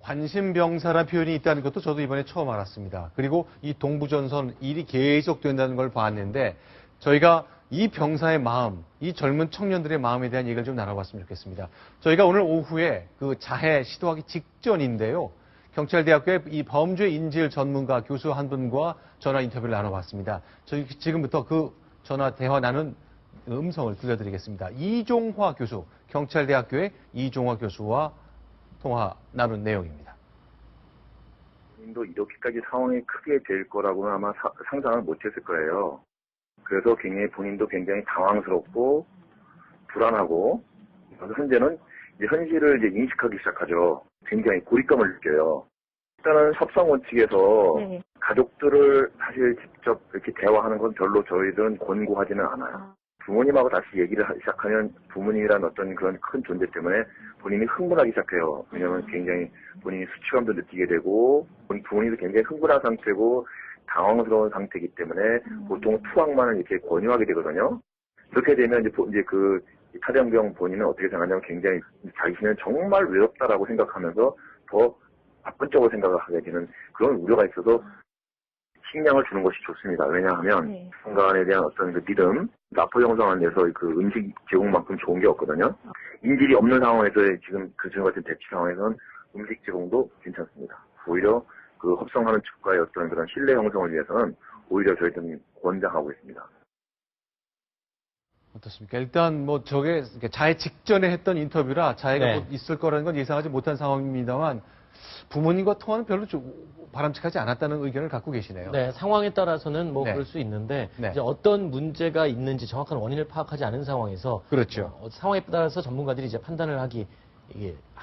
관심병사라는 표현이 있다는 것도 저도 이번에 처음 알았습니다. 그리고 이 동부전선 일이 계속된다는 걸 봤는데 저희가 이 병사의 마음, 이 젊은 청년들의 마음에 대한 얘기를 좀 나눠봤으면 좋겠습니다. 저희가 오늘 오후에 그 자해 시도하기 직전인데요. 경찰대학교의 이 범죄 인질 전문가 교수 한 분과 전화 인터뷰를 나눠봤습니다. 저희 지금부터 그 전화 대화 나눈 음성을 들려드리겠습니다. 이종화 교수, 경찰대학교의 이종화 교수와 통화 나눈 내용입니다. 본인도 이렇게까지 상황이 크게 될 거라고는 아마 상상을 못했을 거예요. 그래서 본인도 굉장히 당황스럽고 불안하고 현재는 이제 현실을 이제 인식하기 시작하죠. 굉장히 고립감을 느껴요. 일단은 협상 원칙에서 네. 가족들을 사실 직접 이렇게 대화하는 건 별로 저희들은 권고하지는 않아요. 부모님하고 다시 얘기를 시작하면 부모님이란 어떤 그런 큰 존재 때문에 본인이 흥분하기 시작해요. 왜냐하면 굉장히 본인이 수치감도 느끼게 되고 부모님도 굉장히 흥분한 상태고 당황스러운 상태이기 때문에 보통 투항만을 이렇게 권유하게 되거든요. 그렇게 되면 이제 그 탈영병 본인은 어떻게 생각하냐면 굉장히 자신은 정말 외롭다라고 생각하면서 더 나쁜 쪽으로 생각을 하게 되는 그런 우려가 있어서 식량을 주는 것이 좋습니다. 왜냐하면 순간에 대한 어떤 그 믿음, 나포 형성하는 데서 그 음식 제공만큼 좋은 게 없거든요. 인질이 없는 상황에서 지금 그전 같은 대치 상황에서는 음식 제공도 괜찮습니다. 오히려 그 협상하는 측과의 어떤 그런 신뢰 형성을 위해서는 오히려 저희들은 권장하고 있습니다. 어떻습니까? 일단 뭐 저게 자해 직전에 했던 인터뷰라 자해가 네. 뭐 있을 거라는 건 예상하지 못한 상황입니다만 부모님과 통화는 별로 바람직하지 않았다는 의견을 갖고 계시네요. 네, 상황에 따라서는 뭐 네. 그럴 수 있는데 네. 이제 어떤 문제가 있는지 정확한 원인을 파악하지 않은 상황에서 그렇죠. 상황에 따라서 전문가들이 이제 판단을 하기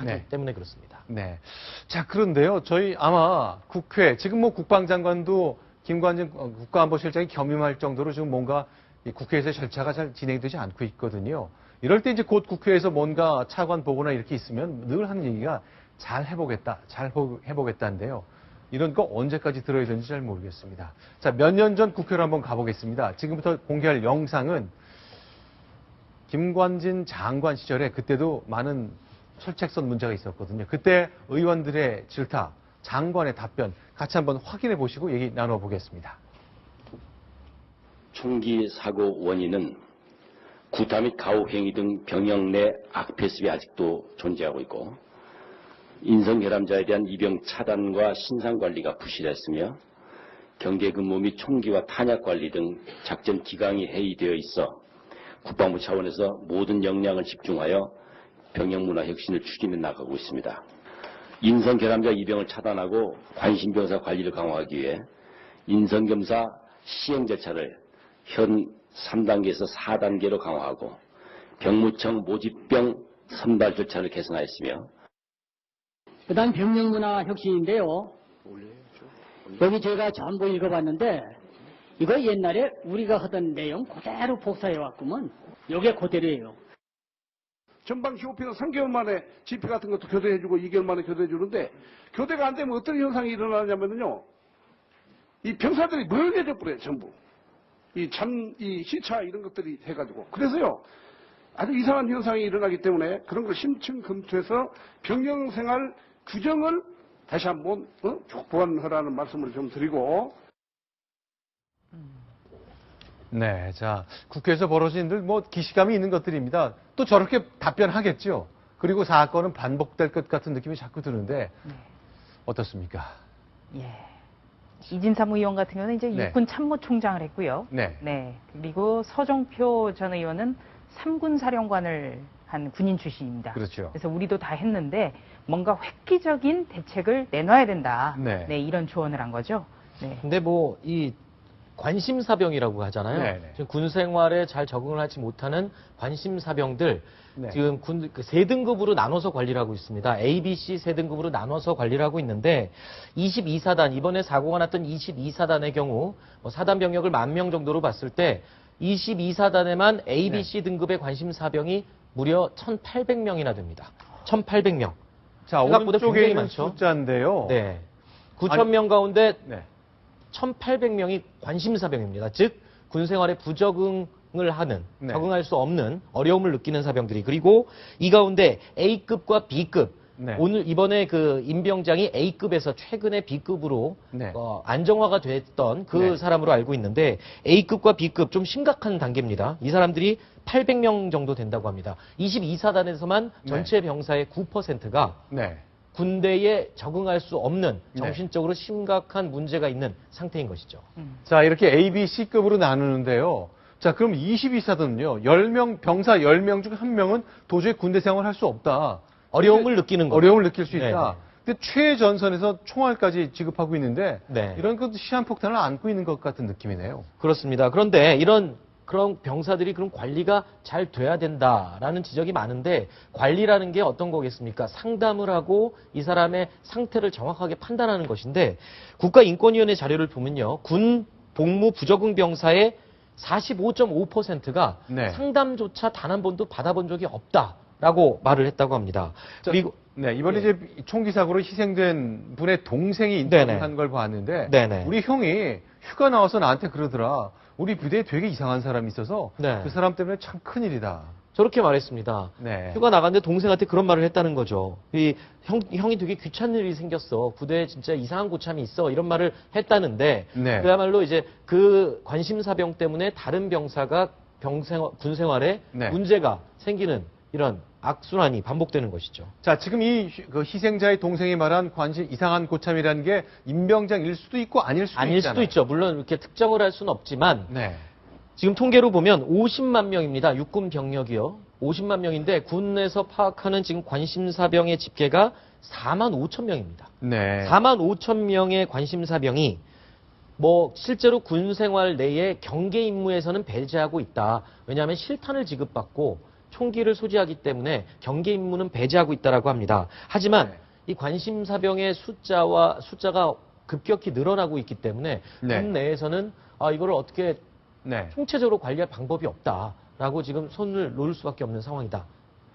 네. 때문에 그렇습니다. 네. 자, 그런데요. 저희 아마 국회, 지금 뭐 국방장관도 김관진 국가안보실장이 겸임할 정도로 지금 뭔가 이 국회에서 절차가 잘 진행되지 않고 있거든요. 이럴 때 이제 곧 국회에서 뭔가 차관 보고나 이렇게 있으면 늘 하는 얘기가 잘 해보겠다인데요. 이런 거 언제까지 들어야 되는지 잘 모르겠습니다. 자, 몇 년 전 국회로 한번 가보겠습니다. 지금부터 공개할 영상은 김관진 장관 시절에 그때도 많은 철책선 문제가 있었거든요. 그때 의원들의 질타, 장관의 답변 같이 한번 확인해 보시고 얘기 나눠보겠습니다. 총기 사고 원인은 구타 및 가혹 행위 등 병영 내 악폐습이 아직도 존재하고 있고 인성결함자에 대한 입영 차단과 신상관리가 부실했으며 경계근무 및 총기와 탄약관리 등 작전 기강이 해이되어 있어 국방부 차원에서 모든 역량을 집중하여 병영문화 혁신을 추진해 나가고 있습니다. 인성결함자 입영을 차단하고 관심병사 관리를 강화하기 위해 인성검사 시행 절차를 현 3단계에서 4단계로 강화하고 병무청 모집병 선발 절차를 개선하였으며 그다음 병영문화 혁신인데요. 여기 제가 전부 읽어봤는데 이거 옛날에 우리가 하던 내용 그대로 복사해왔구먼. 이게 그대로예요. 전방 GOP는 3개월 만에 GP 같은 것도 교대해주고 2개월 만에 교대해주는데 교대가 안 되면 어떤 현상이 일어나냐면요. 이 병사들이 멀게져 버려요, 전부. 이 시차 이런 것들이 해가지고. 그래서요, 아주 이상한 현상이 일어나기 때문에 그런 걸 심층 검토해서 병영생활 규정을 다시 한번 보완하라는 말씀을 좀 드리고. 네, 자, 국회에서 벌어진 늘 뭐 기시감이 있는 것들입니다. 또 저렇게 답변하겠죠. 그리고 사건은 반복될 것 같은 느낌이 자꾸 드는데 어떻습니까? 예. 이진삼 의원 같은 경우는 이제 네. 육군 참모총장을 했고요. 네. 네. 그리고 서정표 전 의원은 3군 사령관을 한 군인 출신입니다. 그렇죠. 그래서 우리도 다 했는데 뭔가 획기적인 대책을 내놔야 된다. 네. 네, 이런 조언을 한 거죠. 네. 근데 뭐 이 관심사병이라고 하잖아요. 네네. 지금 군 생활에 잘 적응을 하지 못하는 관심사병들 네. 지금 세 등급으로 나눠서 관리를 하고 있습니다. A, B, C 세 등급으로 나눠서 관리를 하고 있는데 22사단 이번에 사고가 났던 22사단의 경우 뭐 사단 병력을 10,000명 정도로 봤을 때 22사단에만 A, B, 네. C 등급의 관심사병이 무려 1,800명이나 됩니다. 1,800명. 자, 생각보다 오른쪽에 굉장히 있는 많죠. 숫자인데요. 네. 9,000명 가운데 네. 1,800명이 관심사병입니다. 즉, 군 생활에 부적응을 하는, 네. 적응할 수 없는 어려움을 느끼는 사병들이. 그리고 이 가운데 A급과 B급, 네. 오늘 이번에 그 임병장이 A급에서 최근에 B급으로 네. 안정화가 됐던 그 네. 사람으로 알고 있는데 A급과 B급 좀 심각한 단계입니다. 이 사람들이 800명 정도 된다고 합니다. 22사단에서만 전체 병사의 9%가 네. 군대에 적응할 수 없는 네. 정신적으로 심각한 문제가 있는 상태인 것이죠. 자, 이렇게 A, B, C급으로 나누는데요. 자, 그럼 22사단은요. 10명, 병사 10명 중 1명은 도저히 군대 생활을 할 수 없다. 어려움을 느끼는 거죠. 어려움을 느낄 수 네, 있다. 네. 근데 최전선에서 총알까지 지급하고 있는데 네. 이런 그 시한폭탄을 안고 있는 것 같은 느낌이네요. 그렇습니다. 그런데 그런 병사들이 그런 관리가 잘 돼야 된다라는 지적이 많은데 관리라는 게 어떤 거겠습니까? 상담을 하고 이 사람의 상태를 정확하게 판단하는 것인데 국가인권위원회 자료를 보면요. 군 복무 부적응 병사의 45.5%가 네. 상담조차 단 한 번도 받아본 적이 없다라고 말을 했다고 합니다. 자, 그리고 네, 이번에 네. 이제 총기 사고로 희생된 분의 동생이 네네. 인터뷰한 걸 봤는데 네네. 우리 형이 휴가 나와서 나한테 그러더라. 우리 부대에 되게 이상한 사람이 있어서 네. 그 사람 때문에 참 큰일이다. 저렇게 말했습니다. 네. 휴가 나갔는데 동생한테 그런 말을 했다는 거죠. 형이 되게 귀찮은 일이 생겼어. 부대에 진짜 이상한 고참이 있어. 이런 말을 했다는데 네. 그야말로 이제 그 관심사병 때문에 다른 병사가 군 생활에 네. 문제가 생기는 이런 악순환이 반복되는 것이죠. 자, 지금 그 희생자의 동생이 말한 이상한 고참이라는 게 임병장일 수도 있고 아닐 수도 아닐 있잖아요. 수도 있죠. 물론 이렇게 특정을 할 수는 없지만 네. 지금 통계로 보면 50만 명입니다. 육군 병력이요. 50만 명인데 군에서 파악하는 지금 관심사병의 집계가 4만 5천 명입니다. 네. 4만 5천 명의 관심사병이 실제로 군 생활 내에 경계 임무에서는 배제하고 있다. 왜냐하면 실탄을 지급받고 총기를 소지하기 때문에 경계 임무는 배제하고 있다라고 합니다. 하지만 네. 이 관심사병의 숫자가 급격히 늘어나고 있기 때문에 네. 군 내에서는 이거를 어떻게 네. 총체적으로 관리할 방법이 없다라고 지금 손을 놓을 수밖에 없는 상황이다.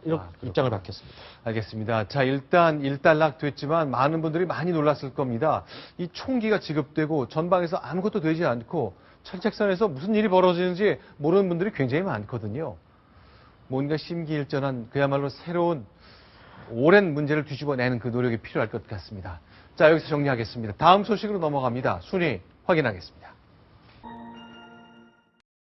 이렇게 입장을 밝혔습니다. 알겠습니다. 자, 일단 일단락 됐지만 많은 분들이 많이 놀랐을 겁니다. 이 총기가 지급되고 전방에서 아무것도 되지 않고 철책선에서 무슨 일이 벌어지는지 모르는 분들이 굉장히 많거든요. 뭔가 심기일전한 그야말로 새로운 오랜 문제를 뒤집어내는 그 노력이 필요할 것 같습니다. 자, 여기서 정리하겠습니다. 다음 소식으로 넘어갑니다. 순위 확인하겠습니다.